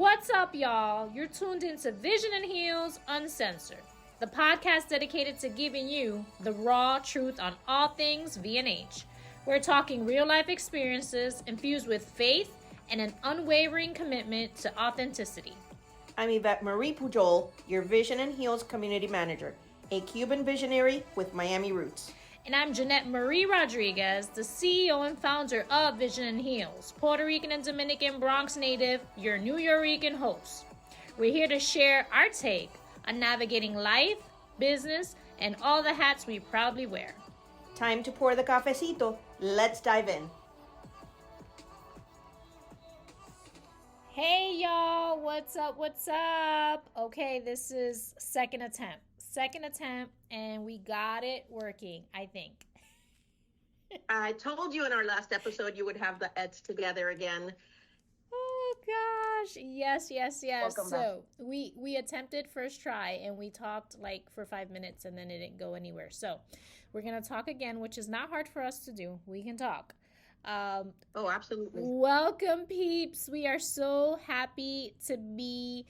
What's up, y'all? You're tuned into Vision and Heels Uncensored, the podcast dedicated to giving you the raw truth on all things V&H. We're talking real-life experiences infused with faith and an unwavering commitment to authenticity. I'm Ivette Marie Pujol, your Vision and Heels Community Manager, a Cuban visionary with Miami roots. And I'm Jeanette Marie Rodriguez, the CEO and founder of Vision and Heels, Puerto Rican and Dominican Bronx native, your New Yorican host. We're here to share our take on navigating life, business, and all the hats we proudly wear. Time to pour the cafecito. Let's dive in. Hey y'all, what's up? Okay, this is second attempt, and we got it working, I think. I told you in our last episode you would have the eds together again. Oh gosh, yes. Welcome back. So we attempted first try and we talked like for 5 minutes and then it didn't go anywhere. So we're gonna talk again, which is not hard for us to do. We can talk. Oh, absolutely. Welcome, peeps. We are so happy to be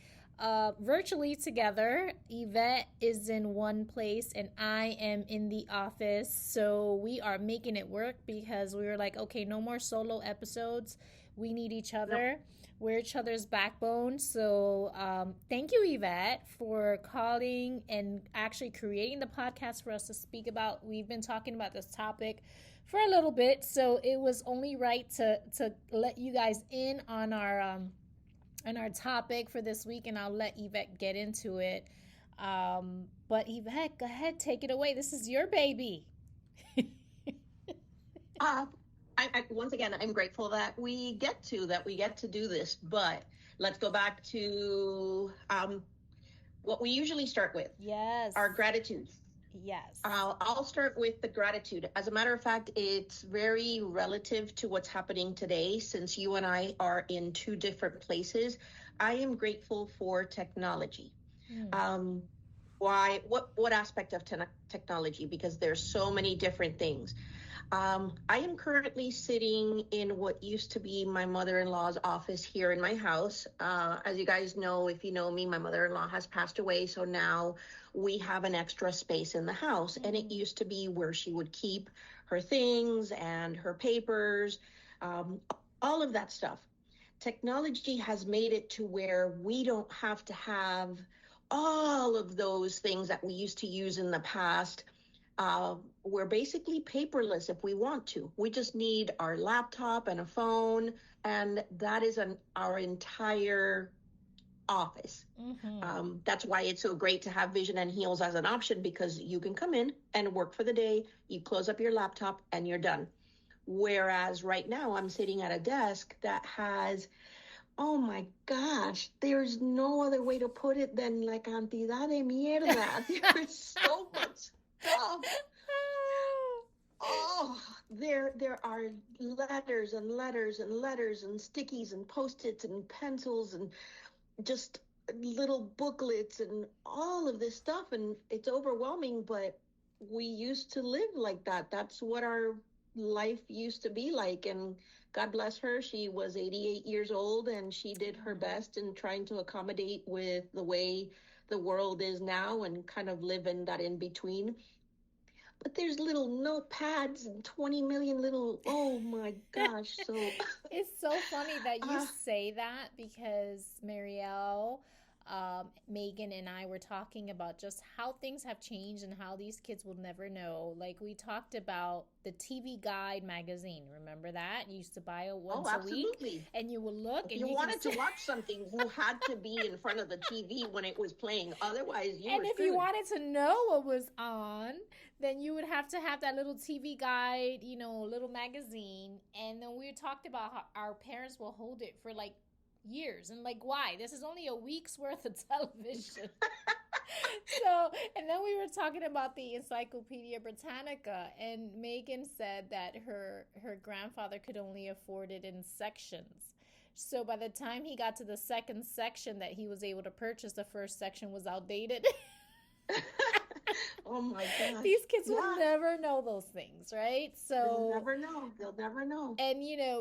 virtually together. Ivette is in one place and I am in the office. So we are making it work because we were like, okay, no more solo episodes. We need each other. Nope. We're each other's backbone. So thank you, Ivette, for calling and actually creating the podcast for us to speak about. We've been talking about this topic for a little bit, so it was only right to let you guys in on our topic for this week, and I'll let Ivette get into it. But Ivette, go ahead, take it away. This is your baby. Once again, I'm grateful that we get to do this, but let's go back to what we usually start with. Yes. Our gratitudes. Yes. I'll start with the gratitude. As a matter of fact, it's very relative to what's happening today. Since you and I are in two different places, I am grateful for technology. Why? What aspect of technology? Because there's so many different things. I am currently sitting in what used to be my mother-in-law's office here in my house. As you guys know, if you know me, my mother-in-law has passed away. So now we have an extra space in the house. And it used to be where she would keep her things and her papers, all of that stuff. Technology has made it to where we don't have to have all of those things that we used to use in the past. We're basically paperless if we want to. We just need our laptop and a phone, and that is our entire office. That's why it's so great to have Vision and Heels as an option, because you can come in and work for the day, you close up your laptop, and you're done. Whereas right now I'm sitting at a desk that has, oh my gosh, there's no other way to put it than la cantidad de mierda. There's so much stuff. Oh, there are letters and stickies and Post-its and pencils and just little booklets and all of this stuff, and it's overwhelming, but we used to live like that. That's what our life used to be like, and God bless her, she was 88 years old and she did her best in trying to accommodate with the way the world is now and kind of live in that in between. But there's little notepads and 20 million little, oh my gosh. So it's so funny that you say that, because Marielle, Megan and I were talking about just how things have changed and how these kids will never know. Like, we talked about the TV Guide magazine. Remember that? You used to buy it once a week, and you would look. If you wanted to watch something, you had to be in front of the TV when it was playing. Otherwise, you were And if you wanted to know what was on, then you would have to have that little TV Guide, little magazine. And then we talked about how our parents will hold it for like years, and like, why? This is only a week's worth of television. So, and then we were talking about the Encyclopedia Britannica, and Megan said that her grandfather could only afford it in sections. So by the time he got to the second section that he was able to purchase, the first section was outdated. Oh my gosh. These kids will Yeah. never know those things, right? They'll So, never know. They'll never know. and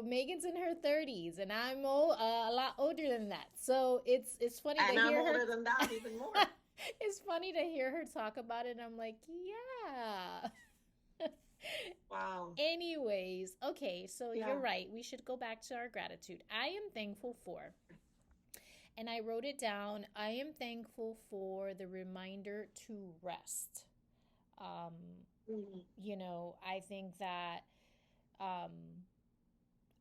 Megan's in her 30s, and I'm a lot older than that. So it's funny to And I'm hear her. older than that even more. It's funny to hear her talk about it. And I'm like, yeah. Wow. Anyways, okay, so Yeah. you're right. We should go back to our gratitude. I am thankful for, and I wrote it down. I am thankful for the reminder to rest. Um, Mm. I think that um,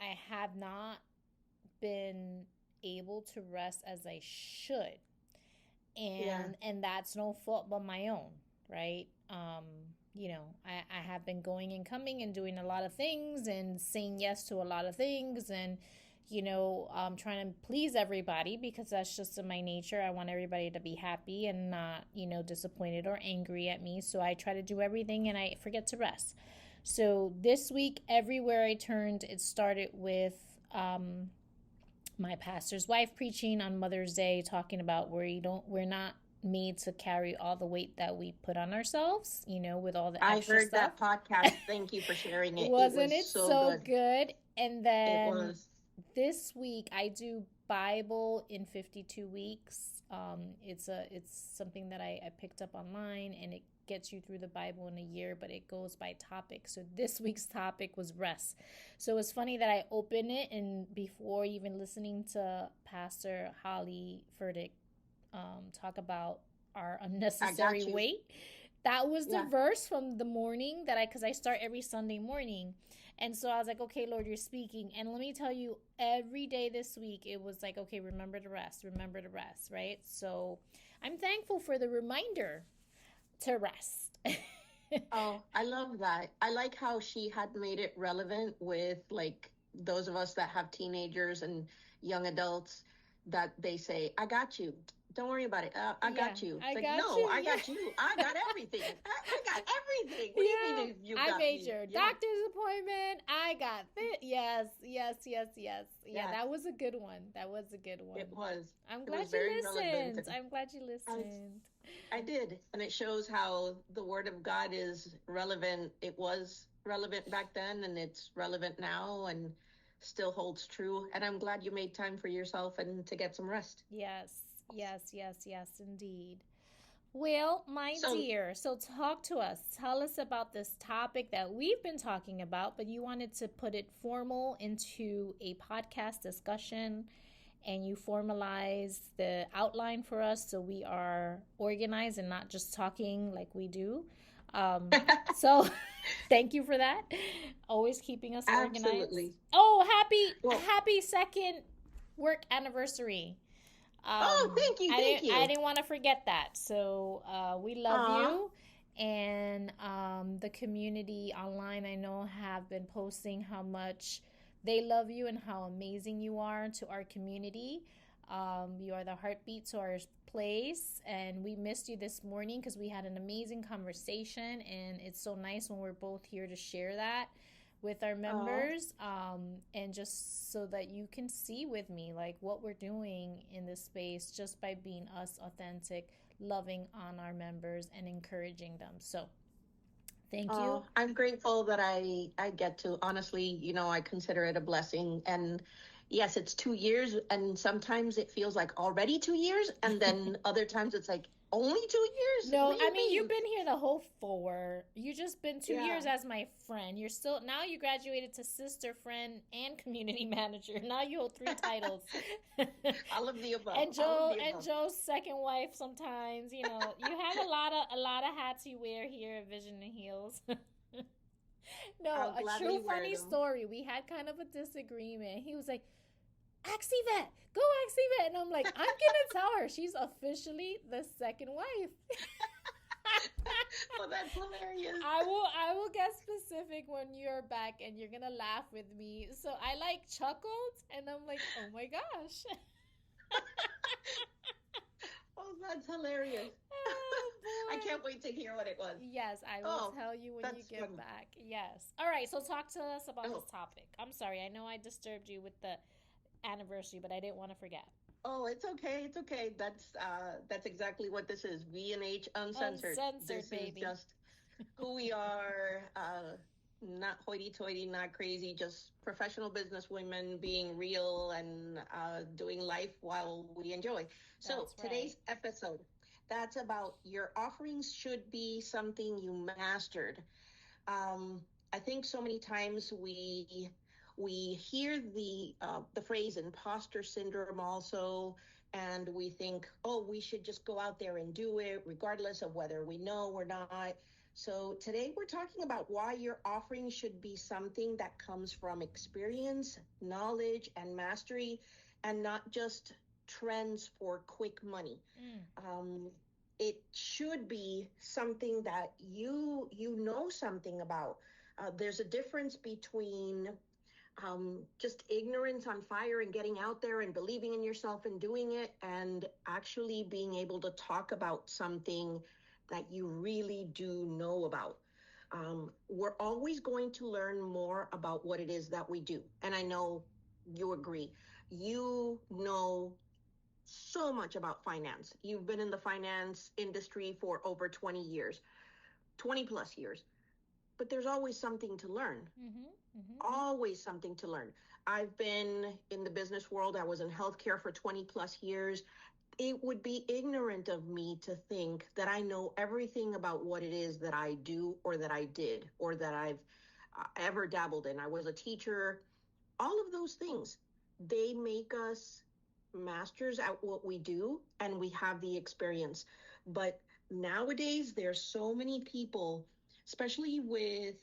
I have not been able to rest as I should. Yeah. And that's no fault but my own, right? I have been going and coming and doing a lot of things and saying yes to a lot of things and trying to please everybody because that's just in my nature. I want everybody to be happy and not disappointed or angry at me, so I try to do everything and I forget to rest. So this week, everywhere I turned, it started with my pastor's wife preaching on Mother's Day, talking about we're not made to carry all the weight that we put on ourselves, with all the I extra heard stuff. that podcast. Thank you for sharing it. Wasn't It it was so good. good? And It then was. this week I do Bible in 52 weeks. It's something that I picked up online, and it gets you through the Bible in a year, but it goes by topic. So this week's topic was rest. So it's funny that I opened it, and before even listening to Pastor Holly Furtick talk about our unnecessary weight, that was the verse from the morning because I start every Sunday morning. And so I was like, okay, Lord, you're speaking. And let me tell you, every day this week, it was like, okay, remember to rest, right? So I'm thankful for the reminder to rest. Oh, I love that. I like how she had made it relevant with like those of us that have teenagers and young adults that they say, I got you. Don't worry about it. I got you. It's I got you. I got everything. I got everything. What do you mean you got me? I made your doctor's appointment. I got this. Yes. Yeah, that was a good one. It was. I'm glad you listened. I did. And it shows how the word of God is relevant. It was relevant back then and it's relevant now and still holds true. And I'm glad you made time for yourself and to get some rest. Yes, indeed. Well, my dear, so talk to us. Tell us about this topic that we've been talking about, but you wanted to put it formal into a podcast discussion, and you formalize the outline for us so we are organized and not just talking like we do. So thank you for that. Always keeping us organized. Absolutely. Oh, happy second work anniversary. Thank you. I didn't want to forget that. So we love you. And the community online, I know, have been posting how much they love you and how amazing you are to our community. You are the heartbeat to our place, and we missed you this morning because we had an amazing conversation, and it's so nice when we're both here to share that with our members, and just so that you can see with me like what we're doing in this space just by being us, authentic, loving on our members and encouraging them. So thank you. I'm grateful that I get to, honestly, I consider it a blessing. And yes, it's 2 years, and sometimes it feels like already 2 years, and then other times it's like only 2 years. No, I mean, you've been here the whole 4. You just been 2 years as my friend. You're still, now you graduated to sister, friend, and community manager. Now you hold 3 titles. All of the above. And Joe's second wife sometimes. You have a lot of hats you wear here at Vision and Heels. No, a true funny story. We had kind of a disagreement. He was like, ask Ivette. Go ask Ivette. And I'm like, I'm going to tell her she's officially the second wife. Well, that's hilarious. I will get specific when you're back, and you're going to laugh with me. So I chuckled, and I'm like, oh my gosh. Oh, that's hilarious. Oh, I can't wait to hear what it was. Yes, I will tell you when you get back. Yes. All right, so talk to us about this topic. I'm sorry. I know I disturbed you with the anniversary, but I didn't want to forget. Oh, it's okay. It's okay. That's exactly what this is. V&H Uncensored. Uncensored, This is baby. just who we are. Not hoity-toity, not crazy. Just professional business women being real and doing life while we enjoy. So That's right. today's episode, that's about your offerings should be something you mastered. um, I think so many times we hear the phrase imposter syndrome also, and we think, oh, we should just go out there and do it, regardless of whether we know or not. So today we're talking about why your offering should be something that comes from experience, knowledge, and mastery, and not just trends for quick money. Mm. um, it should be something that you know something about. There's a difference between just ignorance on fire and getting out there and believing in yourself and doing it, and actually being able to talk about something that you really do know about. We're always going to learn more about what it is that we do. And I know you agree. You know so much about finance. You've been in the finance industry for over 20 years, 20 plus years, but there's always something to learn. Mm-hmm. Mm-hmm. Always something to learn. I've been in the business world. I was in healthcare for 20 plus years. It would be ignorant of me to think that I know everything about what it is that I do or that I did or that I've ever dabbled in. I was a teacher. All of those things, they make us masters at what we do, and we have the experience. But nowadays there's so many people, especially with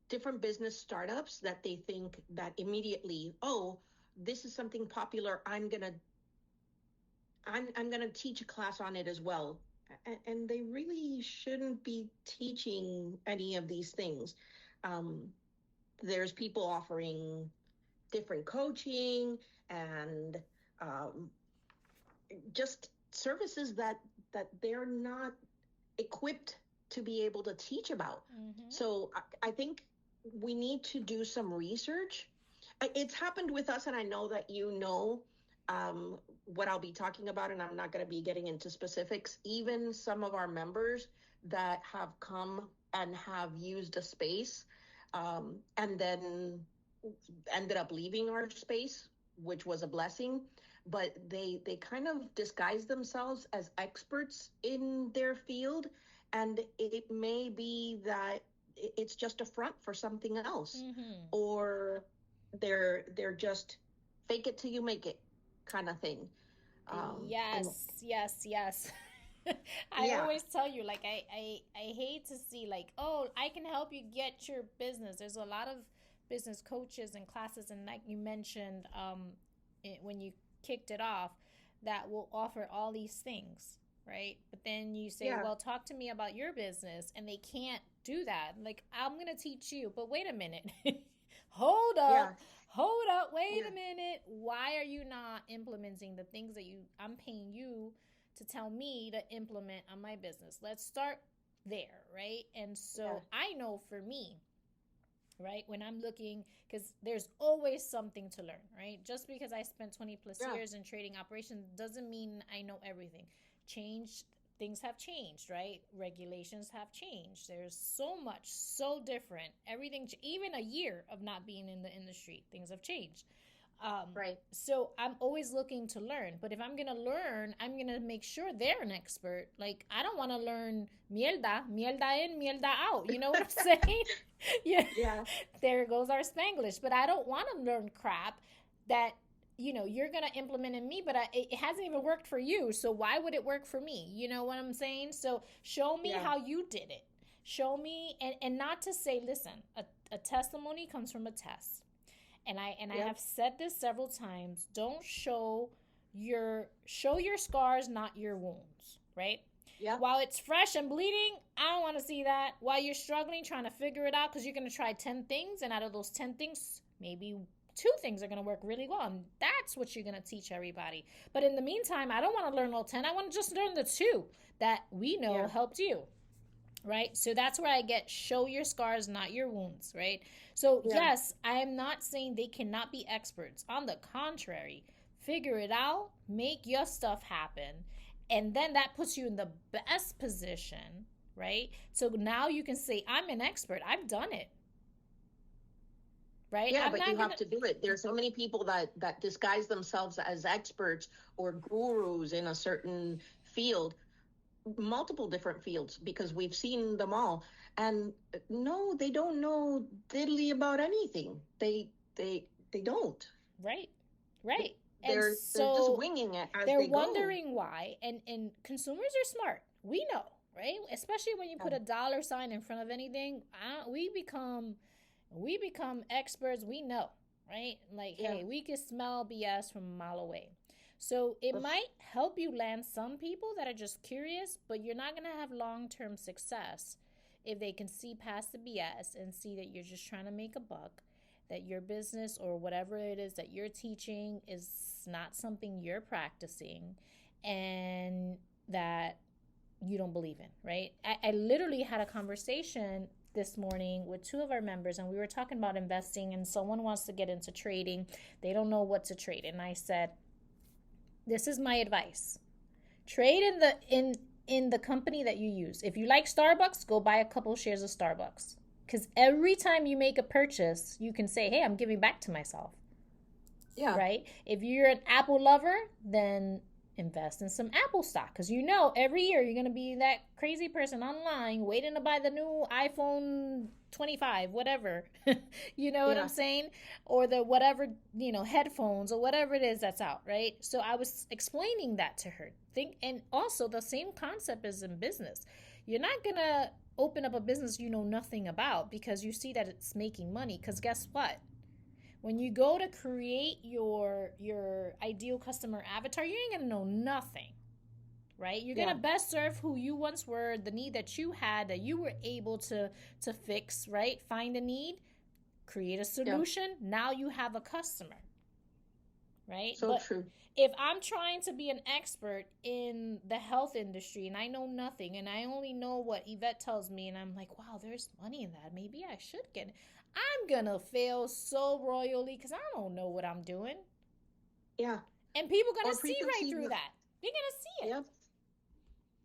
different business startups, that they think that immediately, oh, this is something popular, I'm gonna teach a class on it as well. And they really shouldn't be teaching any of these things. um, there's people offering different coaching and um, just services that they're not equipped to be able to teach about. Mm-hmm. So I think we need to do some research. It's happened with us, and I know that you know what I'll be talking about, and I'm not going to be getting into specifics. Even some of our members that have come and have used a space, and then ended up leaving our space, which was a blessing. But they kind of disguise themselves as experts in their field, and it may be that it's just a front for something else, Mm-hmm. or they're just fake it till you make it kind of thing. And Yes, yes, yes. I yeah, always tell you, like, I hate to see, like, oh, I can help you get your business. There's a lot of business coaches and classes, and like you mentioned, when you kicked it off, that will offer all these things, right? But then you say, yeah, well, talk to me about your business, and they can't do that. Like, I'm gonna teach you, but wait a minute. hold yeah, up hold up, wait yeah, a minute. Why are you not implementing the things that I'm paying you to tell me to implement on my business? Let's start there, right? And yeah, so I know for me, right, when I'm looking, because there's always something to learn, right? Just because I spent 20 plus yeah, years in trading operations doesn't mean I know everything. Change Things have changed, right? Regulations have changed. There's so much, so different. Everything, even a year of not being in the industry, things have changed. right, So I'm always looking to learn. But if I'm gonna learn, I'm gonna make sure they're an expert. Like, I don't want to learn mierda in, mierda out. You know what I'm saying? Yeah, yeah, there goes our Spanglish. But I don't want to learn crap that you're gonna implement in me, but it hasn't even worked for you. So why would it work for me? You know what I'm saying? So show me yeah, how you did it. Show me, and not to say, listen, a testimony comes from a test. And I yeah, have said this several times. Don't show your scars, not your wounds, right? yeah, While it's fresh and bleeding, I don't want to see that. While you're struggling trying to figure it out, because you're going to try 10 things, and out of those 10 things, maybe two things are going to work really well, and that's what you're going to teach everybody. But in the meantime, I don't want to learn all 10. I want to just learn the two that we know yeah, helped you, right? So that's where I get show your scars, not your wounds, right? So yeah, yes, I am not saying they cannot be experts. On the contrary, figure it out, make your stuff happen. And then that puts you in the best position, right? So now you can say, I'm an expert. I've done it. Right? Yeah, I'm but you not have gonna. to do it. There's so many people that disguise themselves as experts or gurus in a certain field, multiple different fields, because we've seen them all. And no, they don't know diddly about anything. They don't. Right. Right. And They're just so winging it as they're they go. wondering why. And consumers are smart. We know, right? Especially when you put a dollar sign in front of anything, we become experts. We know, right? Like, Yeah. hey, we can smell BS from a mile away. So it Ugh. might help you land some people that are just curious, but you're not going to have long-term success if they can see past the BS and see that you're just trying to make a buck, that your business or whatever it is that you're teaching is not something you're practicing, and that you don't believe in, right? I literally had a conversation this morning with two of our members, and we were talking about investing, and someone wants to get into trading. They don't know what to trade. And I said, this is my advice. Trade in the company that you use. If you like Starbucks, go buy a couple shares of Starbucks. Because every time you make a purchase, you can say, hey, I'm giving back to myself. Yeah. Right? If you're an Apple lover, then invest in some Apple stock, because every year you're going to be that crazy person online waiting to buy the new iPhone 25, whatever. You know what I'm saying? Or the whatever, headphones or whatever it is that's out, right? So I was explaining that to her. And also the same concept is in business. You're not going to open up a business you know nothing about because you see that it's making money, because guess what? When you go to create your ideal customer avatar, you ain't gonna know nothing, right? You're gonna best serve who you once were, the need that you had, that you were able to fix, right? Find a need, create a solution. Now you have a customer, right? So true. If I'm trying to be an expert in the health industry and I know nothing and I only know what Ivette tells me, and I'm like, wow, there's money in that, maybe I should get it, I'm gonna fail so royally because I don't know what I'm doing. Yeah. And people are gonna see right through that. They're gonna see it. Yep.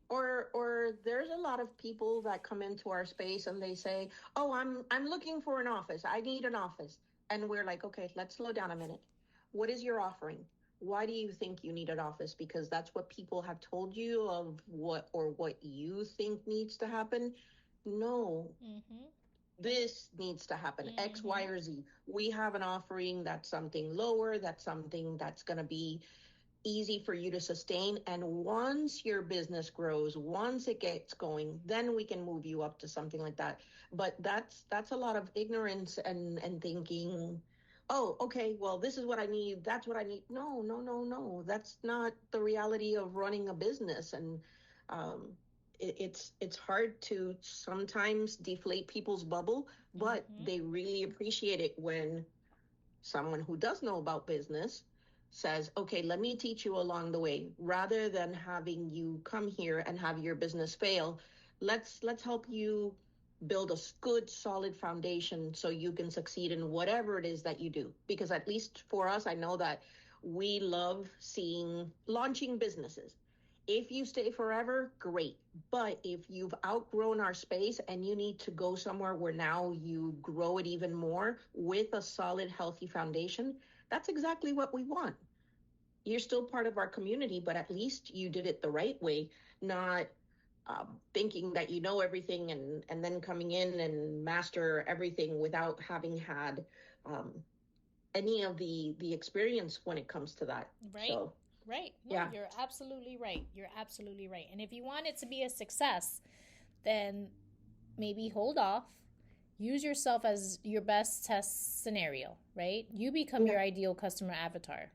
Or there's a lot of people that come into our space and they say, "Oh, I'm looking for an office. I need an office." And we're like, "Okay, let's slow down a minute. What is your offering? Why do you think you need an office? Because that's what people have told you of what you think needs to happen." No. Mm-hmm. This needs to happen. Mm-hmm. X, Y, or Z. We have an offering that's something lower, that's something that's going to be easy for you to sustain. And once your business grows, once it gets going, then we can move you up to something like that. But that's a lot of ignorance and thinking, oh, okay, well, this is what I need, that's what I need. No, no, no, no. That's not the reality of running a business. And it's hard to sometimes deflate people's bubble, but they really appreciate it when someone who does know about business says, okay, let me teach you along the way. Rather than having you come here and have your business fail, let's help you build a good, solid foundation so you can succeed in whatever it is that you do. Because at least for us, I know that we love launching businesses. If you stay forever, great. But if you've outgrown our space and you need to go somewhere where now you grow it even more with a solid, healthy foundation, that's exactly what we want. You're still part of our community, but at least you did it the right way, not thinking that you know everything and then coming in and master everything without having had any of the experience when it comes to that. Right. So, right. No, you're absolutely right. You're absolutely right. And if you want it to be a success, then maybe hold off. Use yourself as your best test scenario, right? You become your ideal customer avatar.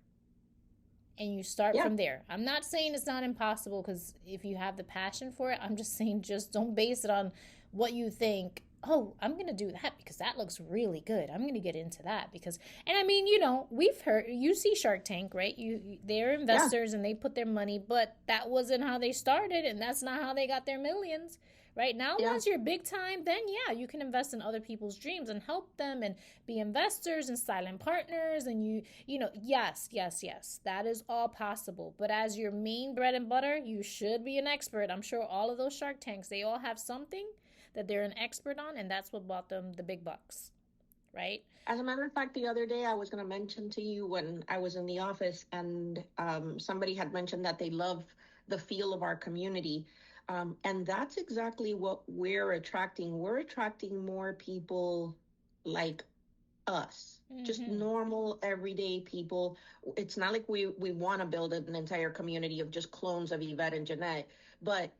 And you start from there. I'm not saying it's not impossible, because if you have the passion for it, I'm just saying just don't base it on what you think. Oh, I'm going to do that because that looks really good. I'm going to get into that because, and I mean, we've heard, you see Shark Tank, right? They're investors and they put their money, but that wasn't how they started, and that's not how they got their millions, right? Now, Yeah. once you're big time, then yeah, you can invest in other people's dreams and help them and be investors and silent partners. And yes, yes, yes, that is all possible. But as your main bread and butter, you should be an expert. I'm sure all of those Shark Tanks, they all have something that they're an expert on, and that's what bought them the big bucks, right? As a matter of fact, the other day I was going to mention to you when I was in the office, and somebody had mentioned that they love the feel of our community. And that's exactly what we're attracting. We're attracting more people like us, just Mm-hmm. normal, everyday people. It's not like we want to build an entire community of just clones of Ivette and Jeanette, but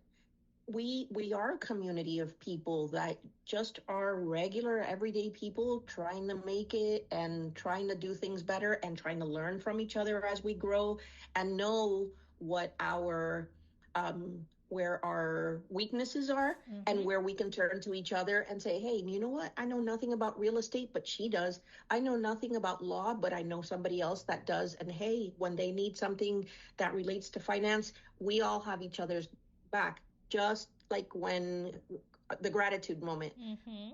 we are a community of people that just are regular everyday people trying to make it and trying to do things better and trying to learn from each other as we grow and know what our where our weaknesses are and Mm-hmm. where we can turn to each other and say, hey, you know what, I know nothing about real estate, but she does. I know nothing about law, but I know somebody else that does. And hey, when they need something that relates to finance, we all have each other's back. Just like when the gratitude moment, Mm-hmm.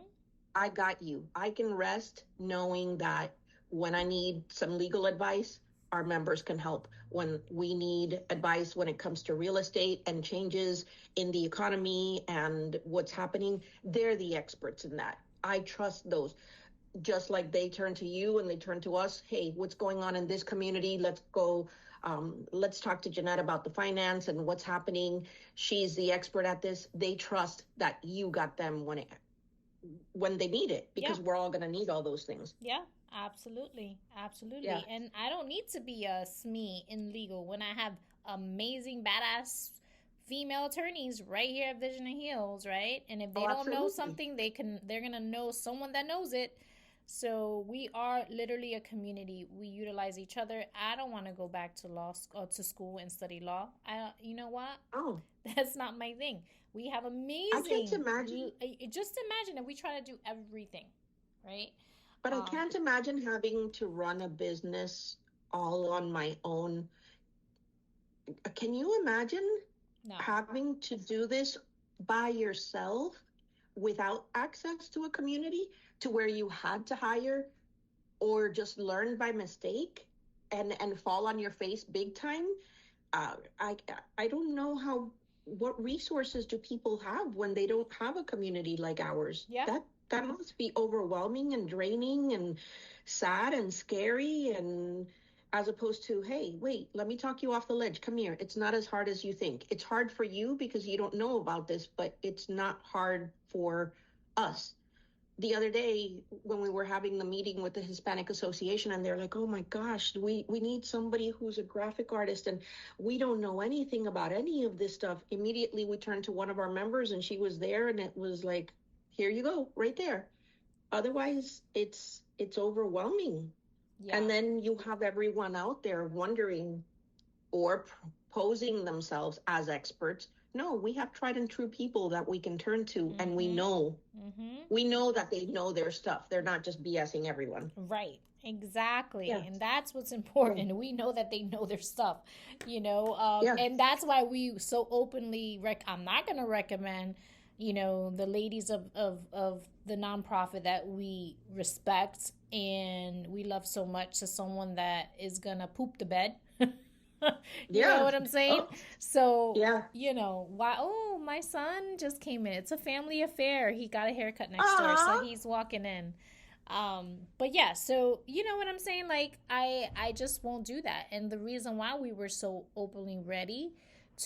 I got you. I can rest knowing that when I need some legal advice, our members can help. When we need advice when it comes to real estate and changes in the economy and what's happening, they're the experts in that. I trust those. Just like they turn to you and they turn to us, hey, what's going on in this community? Let's go. Let's talk to Jeanette about the finance and what's happening. She's the expert at this. They trust that you got them when they need it, Yeah. because we're all going to need all those things. Yeah, absolutely. Yeah. Absolutely. And I don't need to be a SME in legal when I have amazing, badass female attorneys right here at Vision and Heels, right? And if they Oh, don't know absolutely. something, they're gonna know someone that knows it. So we are literally a community. We utilize each other. I don't want to go back to law school to school and study law. You know what? Oh, That's not my thing. We have I can't amazing. imagine, Just imagine that we try to do everything, right? but I Um, can't imagine having to run a business all on my own. Can you imagine no. having to do this by yourself without access to a community to where you had to hire or just learn by mistake and fall on your face big time? uh, i I don't know how, what resources do people have when they don't have a community like ours? Yeah. That must be overwhelming and draining and sad and scary, and as opposed to, hey, wait, let me talk you off the ledge, come here, it's not as hard as you think. It's hard for you because you don't know about this, but it's not hard for us. The other day when we were having the meeting with the Hispanic Association, and they're like, oh my gosh, we need somebody who's a graphic artist, and we don't know anything about any of this stuff. Immediately we turned to one of our members and she was there, and it was like, here you go, right there. Otherwise it's overwhelming. Yeah. And then you have everyone out there wondering or posing themselves as experts. No, we have tried and true people that we can turn to, and Mm-hmm. Mm-hmm. we know that they know their stuff. They're not just BSing everyone. Right. Exactly. Yeah. And that's what's Yeah. important. We know that they know their stuff, Yeah. and that's why we so openly I'm not going to recommend, the ladies of the nonprofit that we respect and we love so much to someone that is going to poop the bed. You know Yeah. what I'm saying? Oh, So, yeah. why? Oh, my son just came in. It's a family affair. He got a haircut next door, so Ah. he's walking in. But yeah, so you know what I'm saying? Like, I just won't do that. And the reason why we were so openly ready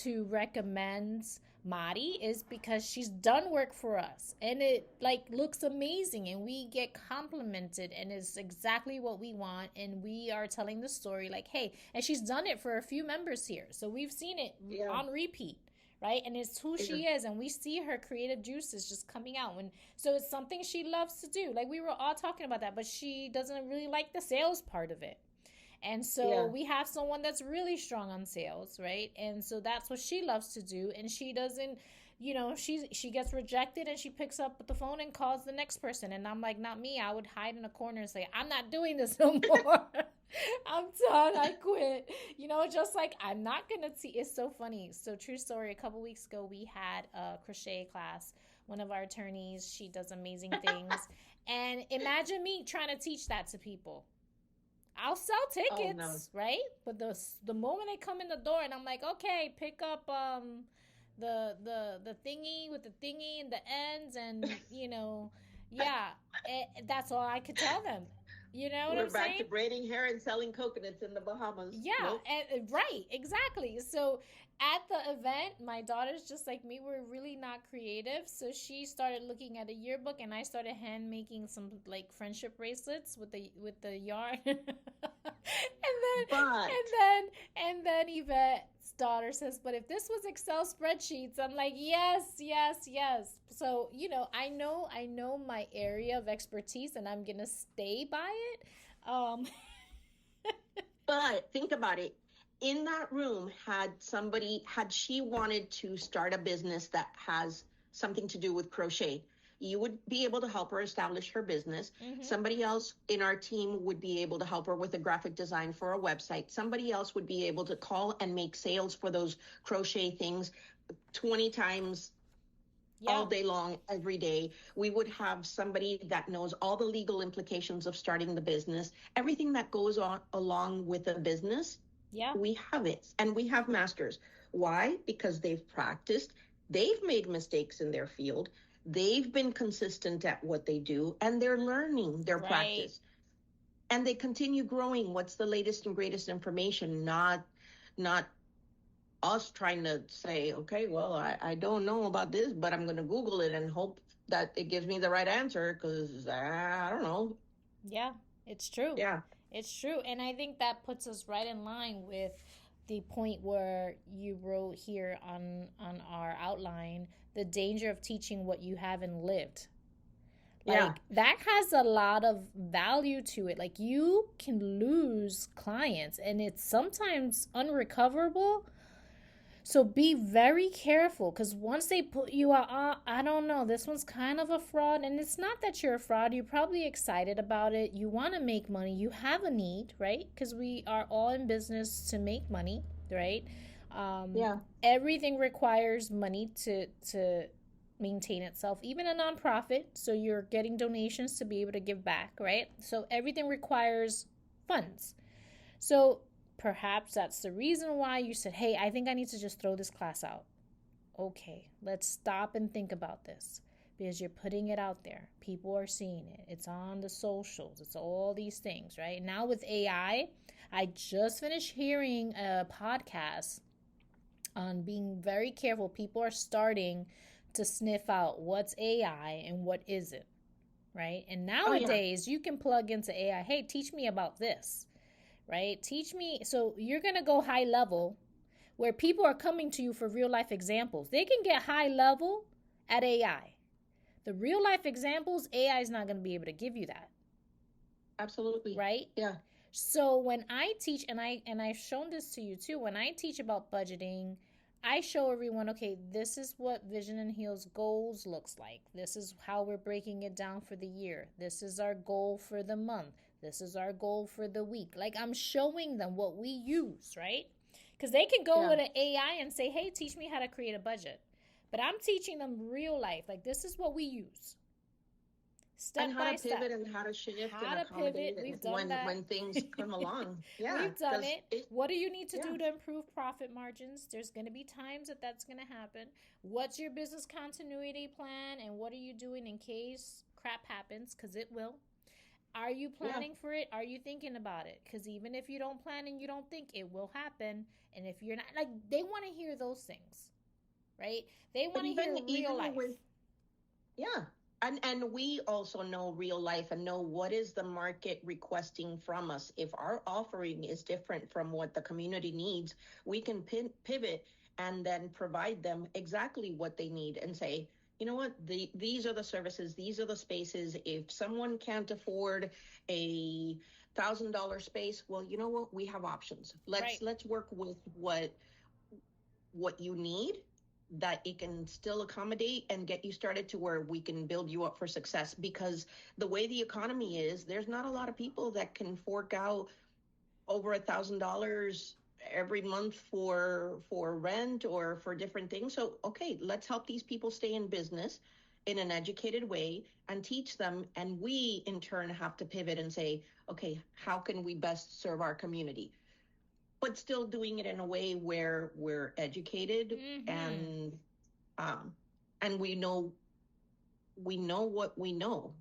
to recommend Mari is because she's done work for us and it like looks amazing and we get complimented and it's exactly what we want and we are telling the story like, hey, and she's done it for a few members here. So we've seen it Yeah. on repeat, right? And it's who Yeah. she is and we see her creative juices just coming out when so it's something she loves to do. Like we were all talking about that, but she doesn't really like the sales part of it. And so Yeah. we have someone that's really strong on sales, right? And so that's what she loves to do. And she doesn't, she gets rejected and she picks up the phone and calls the next person. And I'm like, not me. I would hide in a corner and say, I'm not doing this no more. I'm done. I quit. Just like I'm not gonna teach. It's so funny. So true story. A couple weeks ago, we had a crochet class. One of our attorneys, she does amazing things, and imagine me trying to teach that to people. I'll sell Oh no. tickets, right? But the moment they come in the door, and I'm like, okay, pick up the thingy with the thingy and the ends, and yeah, that's all I could tell them. You know what We're I'm back saying? to braiding hair and selling coconuts in the Bahamas. Yeah, Nope. right, exactly. So at the event, my daughter's just like me. We're really not creative, so she started looking at a yearbook, and I started hand making some like friendship bracelets with the yarn. But And then Yvette's daughter says, "But if this was Excel spreadsheets," I'm like, "Yes, yes, yes." So I know my area of expertise, and I'm gonna stay by it. Um, but think about it. In that room, had she wanted to start a business that has something to do with crochet, you would be able to help her establish her business. mhm. Somebody else in our team would be able to help her with a graphic design for a website. Somebody else would be able to call and make sales for those crochet things 20 times all Yeah, day long, every day. We would have somebody that knows all the legal implications of starting the business, everything that goes on along with a business. yeah, We have it, and we have masters. Why? Because they've practiced, they've made mistakes in their field, they've been consistent at what they do, and they're learning their right. practice, and they continue growing. What's the latest and greatest information? Not us trying to say, okay, well, I don't know about this, but I'm going to Google it and hope that it gives me the right answer because I don't know. Yeah, it's true. Yeah. It's true. And I think that puts us right in line with the point where you wrote here on our outline, the danger of teaching what you haven't lived. Yeah. Like that has a lot of value to it. Like you can lose clients and it's sometimes unrecoverable. So be very careful because once they put you out, I don't know, this one's kind of a fraud. And it's not that you're a fraud. You're probably excited about it. You want to make money. You have a need, right? Because we are all in business to make money, right? Um, Yeah. Everything requires money to maintain itself, even a nonprofit. So you're getting donations to be able to give back, right? So everything requires funds. So perhaps that's the reason why you said, hey, I think I need to just throw this class out. Okay, let's stop and think about this because you're putting it out there. People are seeing it. It's on the socials. It's all these things, right? Now with AI, I just finished hearing a podcast on being very careful. People are starting to sniff out what's AI and what isn't, right? And Oh, yeah. nowadays, you can plug into AI, hey, teach me about this, right? Teach me. So you're going to go high level where people are coming to you for real life examples. They can get high level at AI. The real life examples, AI is not going to be able to give you that, Absolutely. right? Yeah. So when I teach, and I've shown this to you too, when I teach about budgeting, I show everyone, okay, this is what Vision and Heals goals looks like. This is how we're breaking it down for the year. This is our goal for the month. This is our goal for the week. Like I'm showing them what we use, right? Because they can go Yeah. with an AI and say, hey, teach me how to create a budget. But I'm teaching them real life. Like this is what we use. And Step how by to step. pivot and how to shift and How to pivot. accommodate We've done that. when things come along. Yeah. We've done Because it. What do you need to yeah. do to improve profit margins? There's going to be times that that's going to happen. What's your business continuity plan and what are you doing in case crap happens? Because it will. Are you Yeah. planning for it? Are you thinking about it? Because even if you don't plan and you don't think, it will happen. And if you're not, like, they want to hear those things, right? They But want to hear real even life. with yeah. And we also know real life and know what is the market requesting from us. If our offering is different from what the community needs, we can pivot and then provide them exactly what they need and say, you know what, these are the services, these are the spaces. If someone can't afford $1,000 space, well, you know what, we have options. Right. Let's work with what you need, that it can still accommodate and get you started to where we can build you up for success. Because the way the economy is, there's not a lot of people that can fork out over $1,000 every month for rent or for different things. So, okay, let's help these people stay in business in an educated way and teach them. And we, in turn, have to pivot and say, okay, how can we best serve our community? But still doing it in a way where we're educated and um, and we know what we know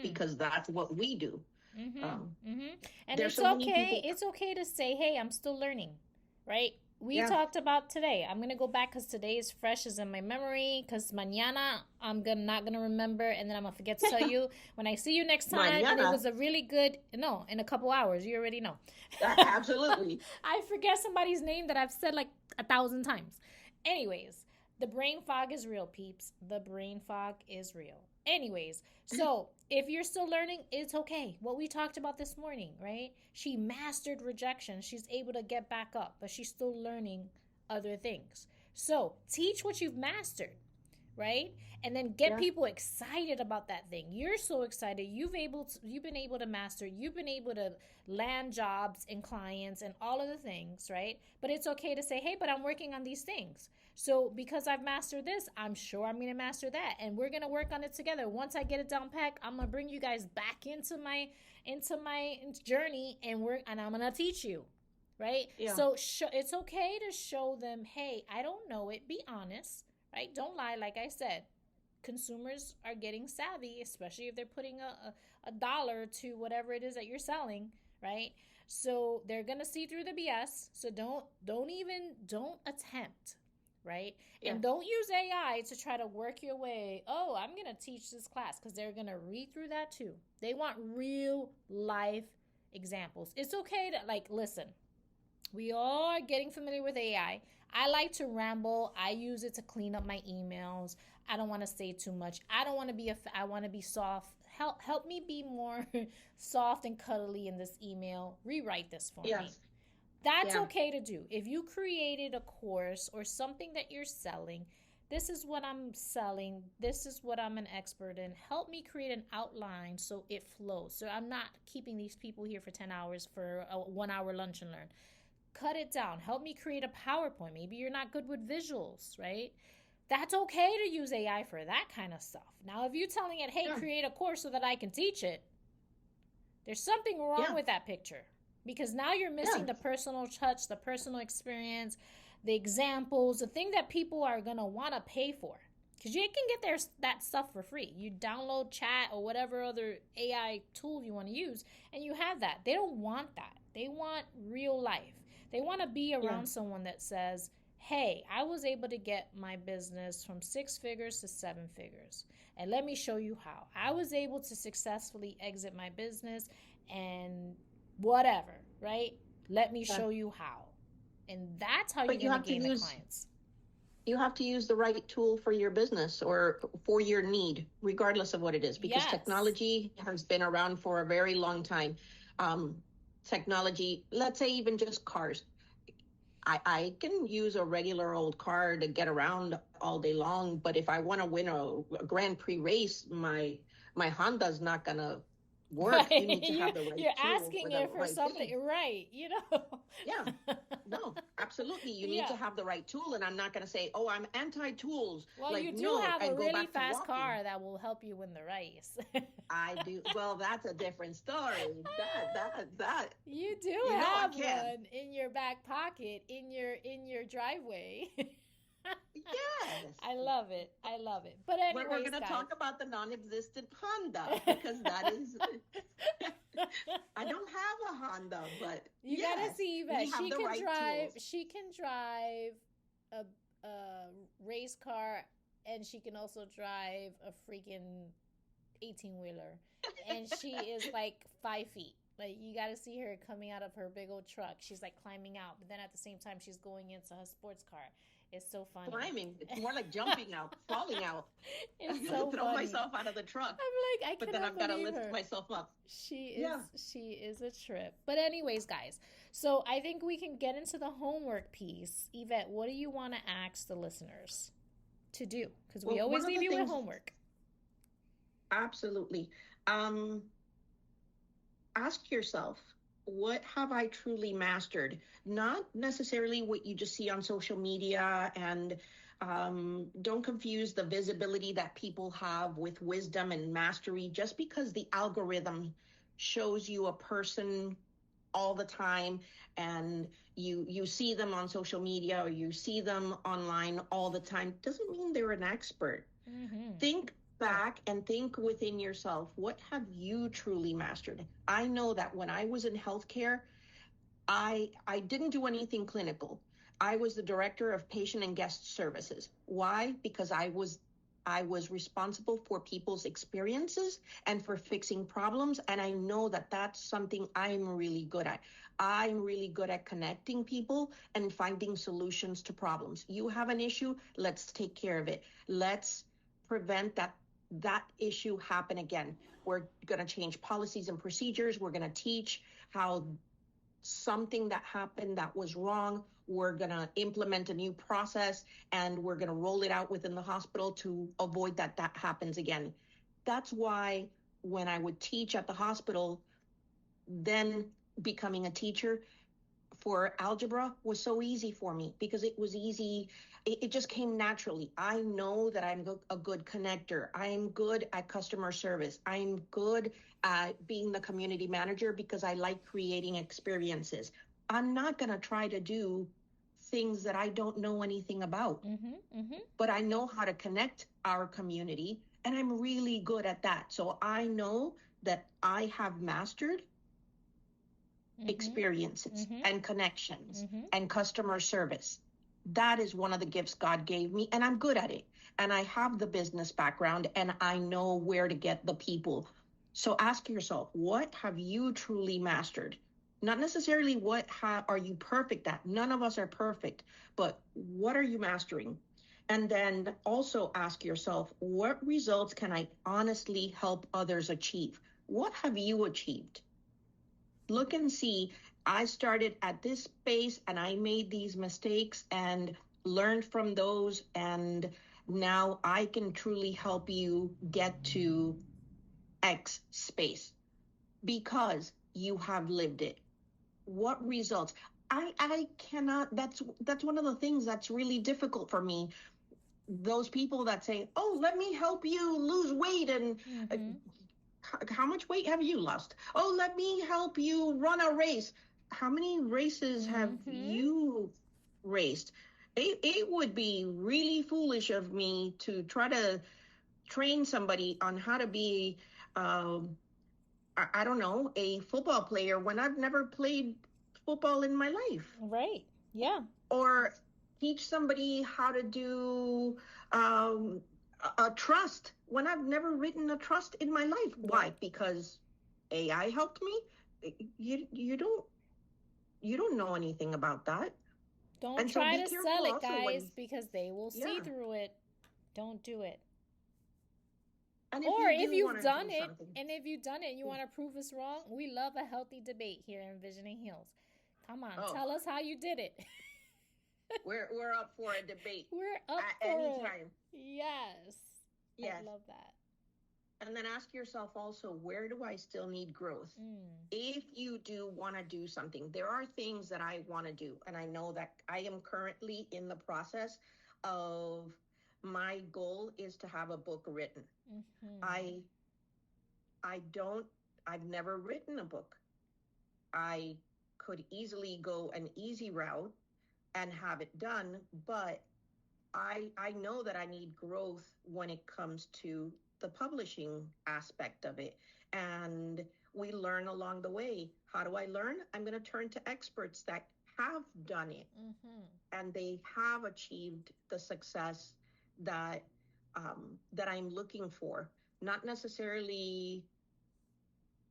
because that's what we do. And There's it's so many okay. people. It's okay to say, hey, I'm still learning, right? We Yeah. talked about today. I'm going to go back because today is fresh, is in my memory. Because mañana, not going to remember. And then I'm going to forget to tell you when I see you next time. And it Mañana. was a really good, no, in a couple hours. You already know. Absolutely. I forget somebody's name that I've said like 1,000 times. Anyways, the brain fog is real, peeps. The brain fog is real. Anyways, so if you're still learning, it's okay. What we talked about this morning, right? She mastered rejection. She's able to get back up, but she's still learning other things. So teach what you've mastered, right? And then get people excited about that thing. You're so excited. You've been able to master. You've been able to land jobs and clients and all of the things, right? But it's okay to say, hey, but I'm working on these things. So because I've mastered this, I'm sure I'm going to master that. And we're going to work on it together. Once I get it down pat, I'm going to bring you guys back into my journey and I'm going to teach you, right? Yeah. So it's okay to show them, hey, I don't know it. Be honest, right? Don't lie. Like I said, consumers are getting savvy, especially if they're putting a dollar to whatever it is that you're selling, right? So they're going to see through the BS. So don't attempt, right? Yeah. And don't use AI to try to work your way. Oh, I'm going to teach this class, because they're going to read through that too. They want real life examples. It's okay to listen. We all are getting familiar with AI. I like to ramble. I use it to clean up my emails. I don't want to say too much. I don't want to be I want to be soft. Help me be more soft and cuddly in this email. Rewrite this for me. That's okay to do. If you created a course or something that you're selling, this is what I'm selling. This is what I'm an expert in. Help me create an outline so it flows. So I'm not keeping these people here for 10 hours for a 1 hour lunch and learn. Cut it down. Help me create a PowerPoint. Maybe you're not good with visuals, right? That's okay to use AI for that kind of stuff. Now, if you're telling it, hey, create a course so that I can teach it, there's something wrong with that picture. Because now you're missing the personal touch, the personal experience, the examples, the thing that people are going to want to pay for. Because you can get that stuff for free. You download chat or whatever other AI tool you want to use, and you have that. They don't want that. They want real life. They want to be around someone that says, hey, I was able to get my business from 6 figures to 7 figures. And let me show you how. I was able to successfully exit my business and whatever, right? Let me show you how. And that's how you're going to gain the clients. You have to use the right tool for your business or for your need, regardless of what it is, because technology has been around for a very long time. Technology, let's say even just cars. I can use a regular old car to get around all day long, but if I want to win a Grand Prix race, my Honda's not going to work. Right. You need to have the right You're tool asking it for something, thing. right? No, absolutely. You need to have the right tool, and I'm not going to say, "Oh, I'm anti-tools." Well, you do have a really fast car that will help you win the race. I do. Well, that's a different story. That. You do have one in your back pocket, in your driveway. Yes. I love it. But anyways, we're going to talk about the non-existent Honda, because that is. I don't have a Honda, but you gotta see that tools. She can drive a race car, and she can also drive a freaking 18-wheeler, and she is like 5 feet. Like, you got to see her coming out of her big old truck. She's like climbing out, but then at the same time, she's going into her sports car. It's so funny. Climbing. It's more like jumping out, falling out. It's so throw funny. myself out of the truck. I'm like, but then I've got to lift myself up. She is a trip. But anyways, guys, so I think we can get into the homework piece. Yvette, what do you want to ask the listeners to do? Because we always leave you with homework. Absolutely. Ask yourself, what have I truly mastered? Not necessarily what you just see on social media, and don't confuse the visibility that people have with wisdom and mastery. Just because the algorithm shows you a person all the time, and you see them on social media or you see them online all the time, doesn't mean they're an expert. Mm-hmm. Think back and think within yourself, what have you truly mastered? I know that when I was in healthcare, I didn't do anything clinical. I was the director of patient and guest services. Why? Because I was responsible for people's experiences and for fixing problems, and I know that that's something I'm really good at. I'm really good at connecting people and finding solutions to problems. You have an issue, let's take care of it. Let's prevent that issue happen again. We're going to change policies and procedures. We're going to teach how something that happened that was wrong, we're going to implement a new process, and we're going to roll it out within the hospital to avoid that happens again. That's why when I would teach at the hospital, then becoming a teacher for algebra was so easy for me, because it was easy. It just came naturally. I know that I'm a good connector. I'm good at customer service. I'm good at being the community manager because I like creating experiences. I'm not going to try to do things that I don't know anything about, but I know how to connect our community, and I'm really good at that. So I know that I have mastered experiences and connections and customer service. That is one of the gifts God gave me, and I'm good at it. And I have the business background, and I know where to get the people. So ask yourself, what have you truly mastered? Not necessarily what are you perfect at. None of us are perfect, but what are you mastering? And then also ask yourself, what results can I honestly help others achieve? What have you achieved? Look and see, I started at this space and I made these mistakes and learned from those, and now I can truly help you get to X space because you have lived it. What results? I cannot, that's one of the things that's really difficult for me. Those people that say, oh, let me help you lose weight, and how much weight have you lost? Oh, let me help you run a race. How many races have you raced? It would be really foolish of me to try to train somebody on how to be, I don't know, a football player when I've never played football in my life. Right. Yeah. Or teach somebody how to do a trust when I've never written a trust in my life. Why? Because AI helped me. You don't know anything about that. Don't And try so to sell it, guys, because they will see Yeah. through it. Don't do it. And Or if if you you've do done it, something, and if you've done it and you want to prove us wrong, we love a healthy debate here in Visioning Heals. Come on, tell us how you did it. we're up for a debate. We're up at for any it. time. Yes. Yes. I love that. And then ask yourself also, where do I still need growth? If you do want to do something, there are things that I want to do. And I know that I am currently in the process of, my goal is to have a book written. I've never written a book. I could easily go an easy route and have it done, but I know that I need growth when it comes to the publishing aspect of it. And we learn along the way. How do I learn? I'm going to turn to experts that have done it, and they have achieved the success that I'm looking for. Not necessarily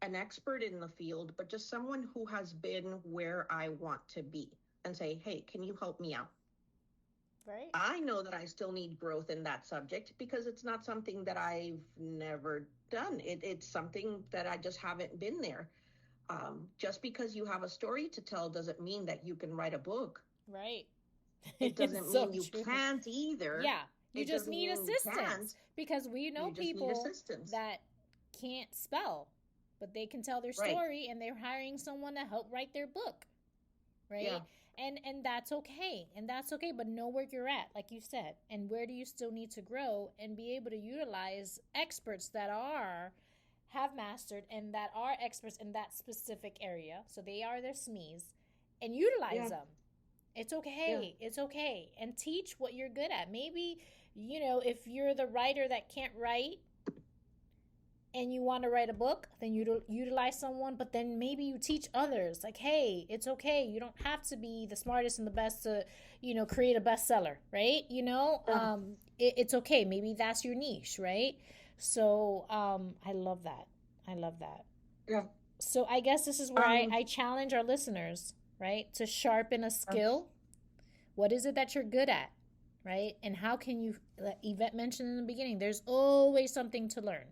an expert in the field, but just someone who has been where I want to be, and say, hey, can you help me out? Right. I know that I still need growth in that subject because it's not something that I've never done. It's something that I just haven't been there. Just because you have a story to tell doesn't mean that you can write a book. Right. It doesn't mean you can't either. Yeah. You just need assistance, because we know people that can't spell. but they can tell their Right. story, and they're hiring someone to help write their book, right? Yeah. And that's okay. And that's okay, but know where you're at, like you said, and where do you still need to grow, and be able to utilize experts that have mastered and that are experts in that specific area. So they are their SMEs, and utilize them. It's okay. It's okay. And teach what you're good at. Maybe, if you're the writer that can't write and you want to write a book, then you utilize someone, but then maybe you teach others. Like, hey, it's okay. You don't have to be the smartest and the best to, create a bestseller, right? It's okay. Maybe that's your niche, right? So I love that. I love that. Yeah. So I guess this is where I challenge our listeners, right? To sharpen a skill. What is it that you're good at, right? And how can you, like Ivette mentioned in the beginning, there's always something to learn,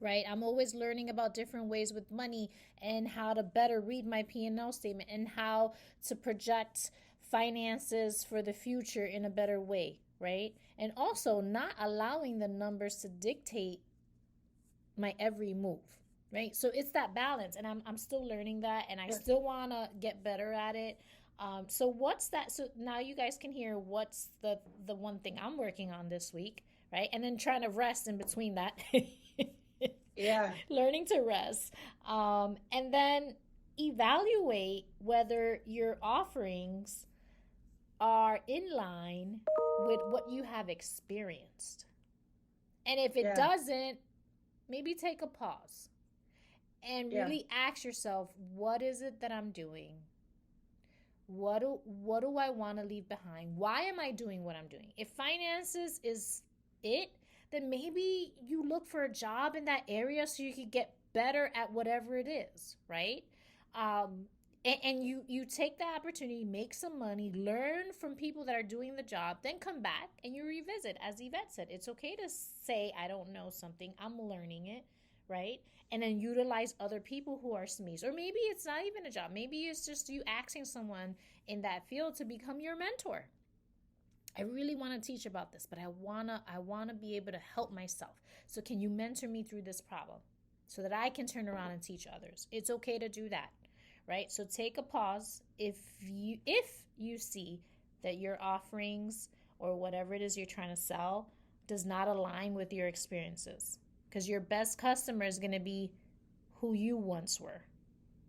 right? I'm always learning about different ways with money and how to better read my P&L statement and how to project finances for the future in a better way, right? And also not allowing the numbers to dictate my every move, right? So it's that balance, and I'm still learning that, and I still want to get better at it. So what's that? So now you guys can hear what's the one thing I'm working on this week, right? And then trying to rest in between that. Yeah. Learning to rest. And then evaluate whether your offerings are in line with what you have experienced. And if it doesn't, maybe take a pause and really ask yourself, what is it that I'm doing? What do I want to leave behind? Why am I doing what I'm doing? If finances is it, then maybe you look for a job in that area so you can get better at whatever it is, right? And you take the opportunity, make some money, learn from people that are doing the job, then come back and you revisit. As Ivette said, it's okay to say, I don't know something, I'm learning it, right? And then utilize other people who are SMEs. Or maybe it's not even a job. Maybe it's just you asking someone in that field to become your mentor. I really want to teach about this, but I wanna be able to help myself. So can you mentor me through this problem so that I can turn around and teach others? It's okay to do that, right? So take a pause if you see that your offerings or whatever it is you're trying to sell does not align with your experiences. Because your best customer is going to be who you once were.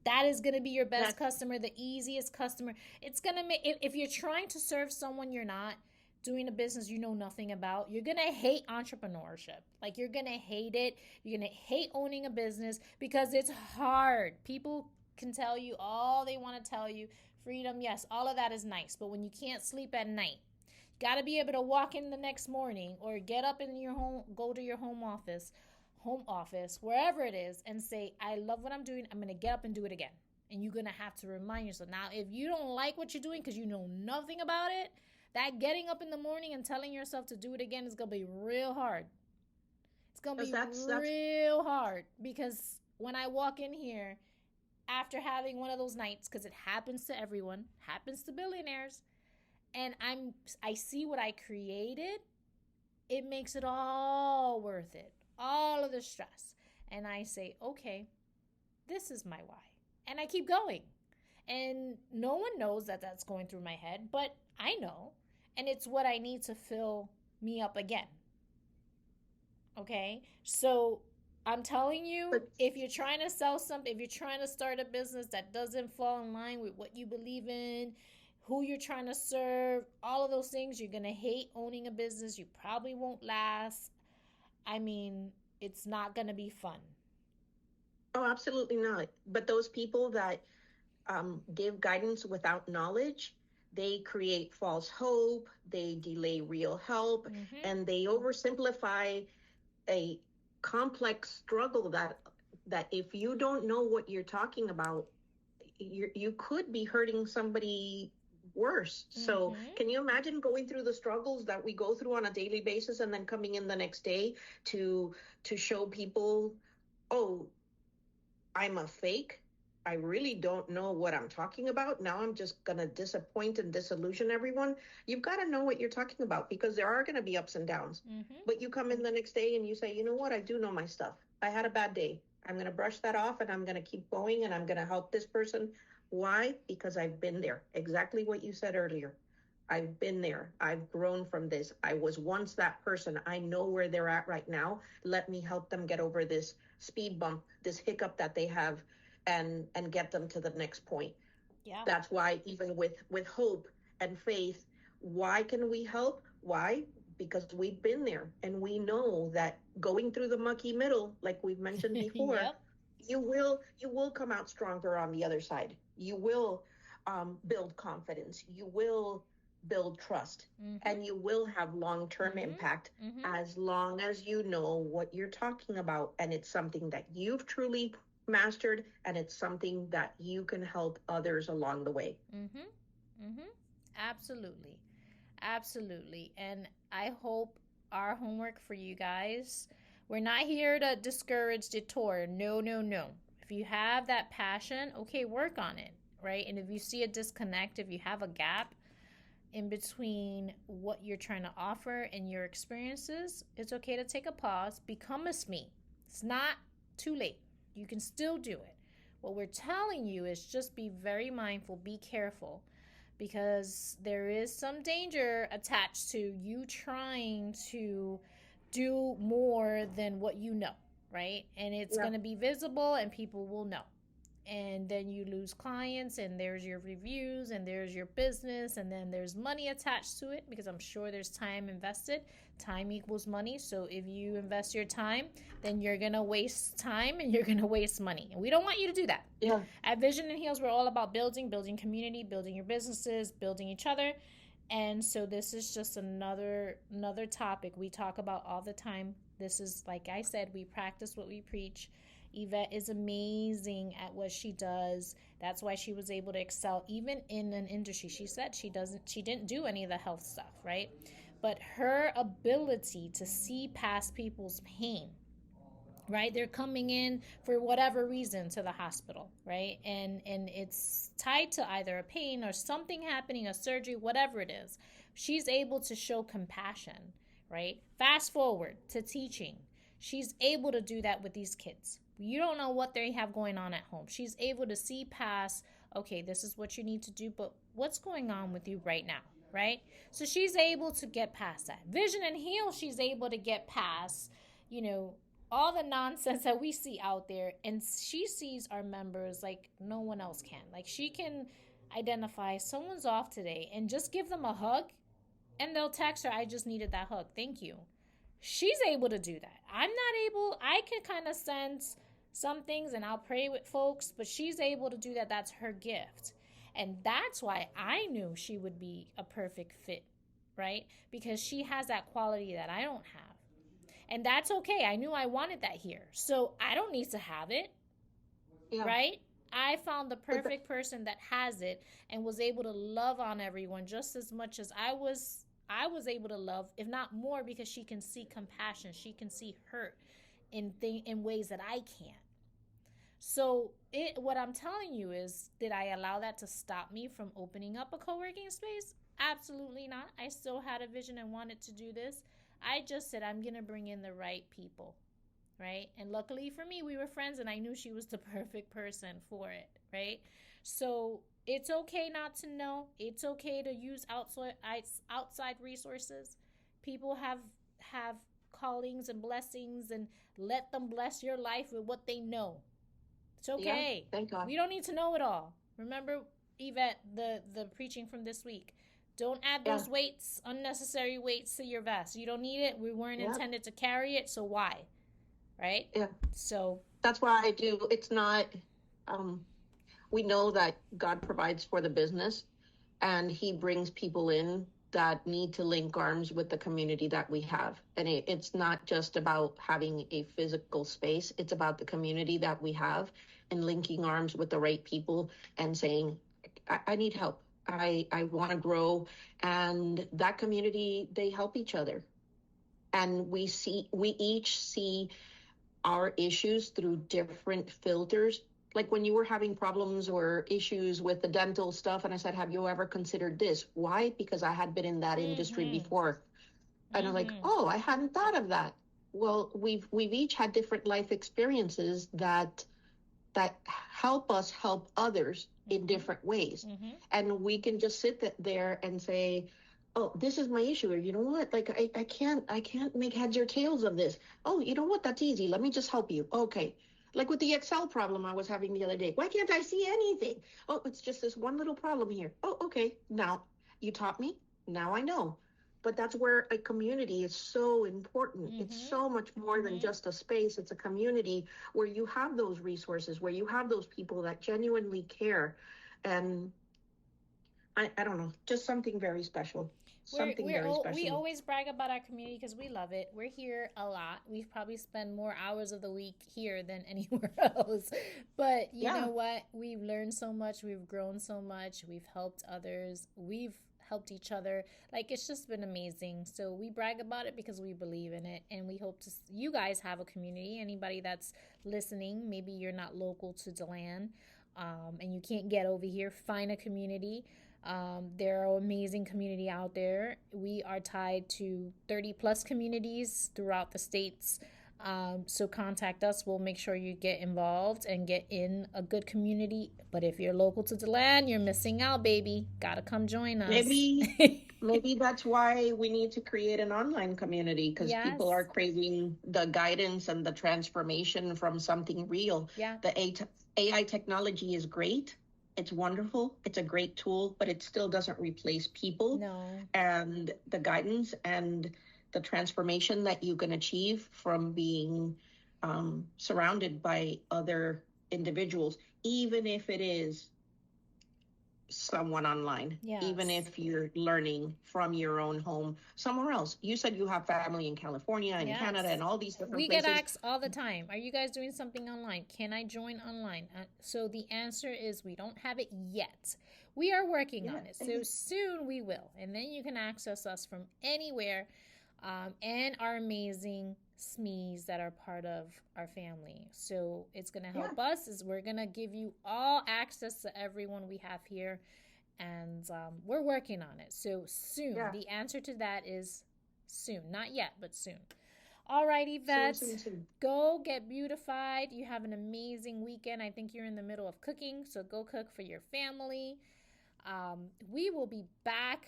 That is going to be your best customer, the easiest customer. It's going to make, if you're trying to serve someone you're not, doing a business you know nothing about, you're going to hate entrepreneurship. Like, you're going to hate it. You're going to hate owning a business because it's hard. People can tell you all they want to tell you. Freedom, yes, all of that is nice. But when you can't sleep at night, you got to be able to walk in the next morning or get up in your home, go to your home office, wherever it is, and say, I love what I'm doing. I'm going to get up and do it again. And you're going to have to remind yourself. Now, if you don't like what you're doing because you know nothing about it, that getting up in the morning and telling yourself to do it again is going to be real hard. It's going to be real hard, because when I walk in here after having one of those nights, because it happens to everyone, happens to billionaires, and I see what I created, it makes it all worth it. All of the stress. And I say, okay, this is my why. And I keep going. And no one knows that that's going through my head, but I know. And it's what I need to fill me up again. Okay? So I'm telling you, if you're trying to sell something, if you're trying to start a business that doesn't fall in line with what you believe in, who you're trying to serve, all of those things, you're going to hate owning a business. You probably won't last. I mean, it's not going to be fun. Oh, absolutely not. But those people that give guidance without knowledge, they create false hope, they delay real help, and they oversimplify a complex struggle that if you don't know what you're talking about, you could be hurting somebody worse. So can you imagine going through the struggles that we go through on a daily basis and then coming in the next day to show people, oh, I'm a fake. I really don't know what I'm talking about. Now I'm just going to disappoint and disillusion everyone. You've got to know what you're talking about, because there are going to be ups and downs. But you come in the next day and you say, you know what? I do know my stuff. I had a bad day. I'm going to brush that off and I'm going to keep going and I'm going to help this person. Why? Because I've been there. Exactly what you said earlier. I've been there. I've grown from this. I was once that person. I know where they're at right now. Let me help them get over this speed bump, this hiccup that they have, and get them to the next point. Yeah. That's why even with hope and faith, why can we help? Why? Because we've been there and we know that going through the mucky middle, like we've mentioned before, Yep. you will come out stronger on the other side. You will build confidence. You will build trust, and you will have long-term impact as long as you know what you're talking about, and it's something that you've truly mastered, and it's something that you can help others along the way. Absolutely. Absolutely. And I hope our homework for you guys, we're not here to discourage detour. No, no, no. If you have that passion, okay, work on it, right? And if you see a disconnect, if you have a gap in between what you're trying to offer and your experiences, it's okay to take a pause, become a SME. It's not too late. You can still do it. What we're telling you is just be very mindful, be careful, because there is some danger attached to you trying to do more than what you know, right? And it's going to be visible and people will know. And then you lose clients, and there's your reviews, and there's your business, and then there's money attached to it, because I'm sure there's time invested. Time equals money. So if you invest your time, then you're going to waste time and you're going to waste money. And we don't want you to do that. Yeah. At Vision and Heals, we're all about building community, building your businesses, building each other. And so this is just another topic we talk about all the time. This is, like I said, we practice what we preach. Ivette is amazing at what she does. That's why she was able to excel even in an industry. She said she didn't do any of the health stuff, right? But her ability to see past people's pain, right? They're coming in for whatever reason to the hospital, right? And it's tied to either a pain or something happening, a surgery, whatever it is. She's able to show compassion, right? Fast forward to teaching. She's able to do that with these kids. You don't know what they have going on at home. She's able to see past, okay, this is what you need to do, but what's going on with you right now, right? So she's able to get past that. Vision and Heal, she's able to get past, all the nonsense that we see out there, and she sees our members like no one else can. Like, she can identify someone's off today and just give them a hug, and they'll text her, I just needed that hug, thank you. She's able to do that. I'm not able. I can kind of sense some things and I'll pray with folks, but she's able to do that. That's her gift. And that's why I knew she would be a perfect fit, right? Because she has that quality that I don't have. And that's okay. I knew I wanted that here. So I don't need to have it, right? I found the perfect person that has it and was able to love on everyone just as much as I was able to love, if not more, because she can see compassion. She can see hurt in ways that I can't. So what I'm telling you is, did I allow that to stop me from opening up a co-working space? Absolutely not. I still had a vision and wanted to do this. I just said, I'm going to bring in the right people, right? And luckily for me, we were friends and I knew she was the perfect person for it, right? So it's okay not to know. It's okay to use outside resources. People have callings and blessings, and let them bless your life with what they know. It's okay. Yeah, thank God. We don't need to know it all. Remember, Yvette, the preaching from this week. Don't add those weights, unnecessary weights to your vest. You don't need it. We weren't intended to carry it, so why? Right? Yeah. So that's why I do. It's not, we know that God provides for the business, and he brings people in that need to link arms with the community that we have. And it's not just about having a physical space. It's about the community that we have and linking arms with the right people and saying, I need help. I want to grow. And that community, they help each other. And we each see our issues through different filters. Like when you were having problems or issues with the dental stuff, and I said, have you ever considered this? Why? Because I had been in that industry before. And I'm like, oh, I hadn't thought of that. Well, we've each had different life experiences that help us help others in different ways. And we can just there and say, oh, this is my issue. Or you know what? Like I can't make heads or tails of this. Oh, you know what? That's easy. Let me just help you. Okay. Like with the Excel problem I was having the other day. Why can't I see anything? Oh, it's just this one little problem here. Oh, okay. Now you taught me. Now I know. But that's where a community is so important. It's so much more than just a space. It's a community where you have those resources, where you have those people that genuinely care. And I don't know, just something very special. Something very We special. always brag about our community because we love it. We're here a lot. We probably spend more hours of the week here than anywhere else. But you know what? We've learned so much. We've grown so much. We've helped others. We've helped each other. Like, it's just been amazing. So we brag about it because we believe in it, and we hope to you guys have a community. Anybody that's listening, maybe you're not local to DeLand, and you can't get over here, find a community. There are amazing community out there. We are tied to 30 plus communities throughout the states. So contact us. We'll make sure you get involved and get in a good community. But if you're local to DeLand, you're missing out, baby. Gotta come join us. Maybe that's why we need to create an online community, because people are craving the guidance and the transformation from something real. Yeah. The AI technology is great. It's wonderful. It's a great tool, but it still doesn't replace people. No. And the guidance and the transformation that you can achieve from being surrounded by other individuals, even if it is someone online, even if you're learning from your own home somewhere else. You said you have family in California and Canada and all these different places. We get asked all the time, are you guys doing something online? Can I join online? So the answer is we don't have it yet. We are working on it. So soon we will. And then you can access us from anywhere, and our amazing SMEs that are part of our family. So it's going to help us. Is we're going to give you all access to everyone we have here, and we're working on it. So soon. The answer to that is soon. Not yet, but soon. All right, Yvette, soon. Go get beautified. You have an amazing weekend. I think you're in the middle of cooking, so go cook for your family. We will be back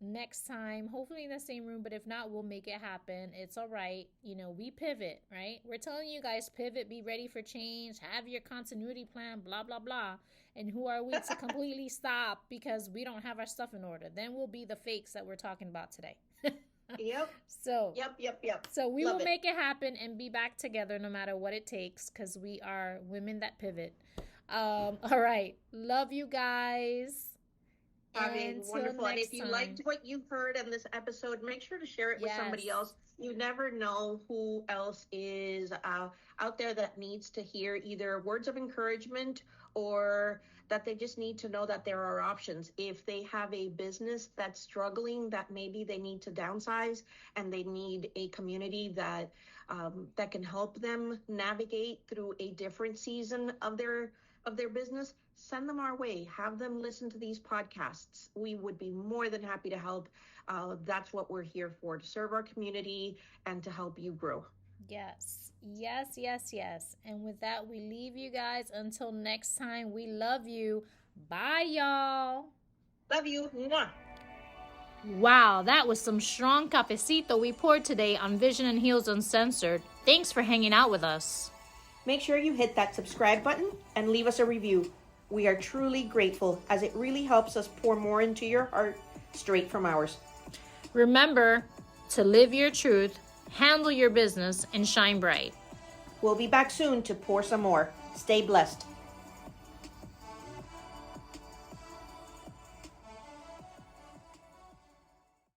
next time, hopefully in the same room, but if not, we'll make it happen. It's all right. You know, we pivot, right? We're telling you guys, pivot, be ready for change, have your continuity plan, blah, blah, blah. And who are we to completely stop because we don't have our stuff in order? Then we'll be the fakes that we're talking about today. So So we will make it happen and be back together no matter what it takes, because we are women that pivot. All right. Love you guys. Wonderful. And if you liked what you've heard in this episode, make sure to share it with somebody else. You never know who else is out there that needs to hear either words of encouragement or that they just need to know that there are options. If they have a business that's struggling, that maybe they need to downsize and they need a community that that can help them navigate through a different season of their business, send them our way. Have them listen to these podcasts. We would be more than happy to help. That's what we're here for, to serve our community and to help you grow. Yes. And with that, we leave you guys until next time. We love you. Bye, y'all. Love you. Mwah. Wow, that was some strong cafecito we poured today on Vision and Heels Uncensored. Thanks for hanging out with us. Make sure you hit that subscribe button and leave us a review. We are truly grateful, as it really helps us pour more into your heart straight from ours. Remember to live your truth, handle your business, and shine bright. We'll be back soon to pour some more. Stay blessed.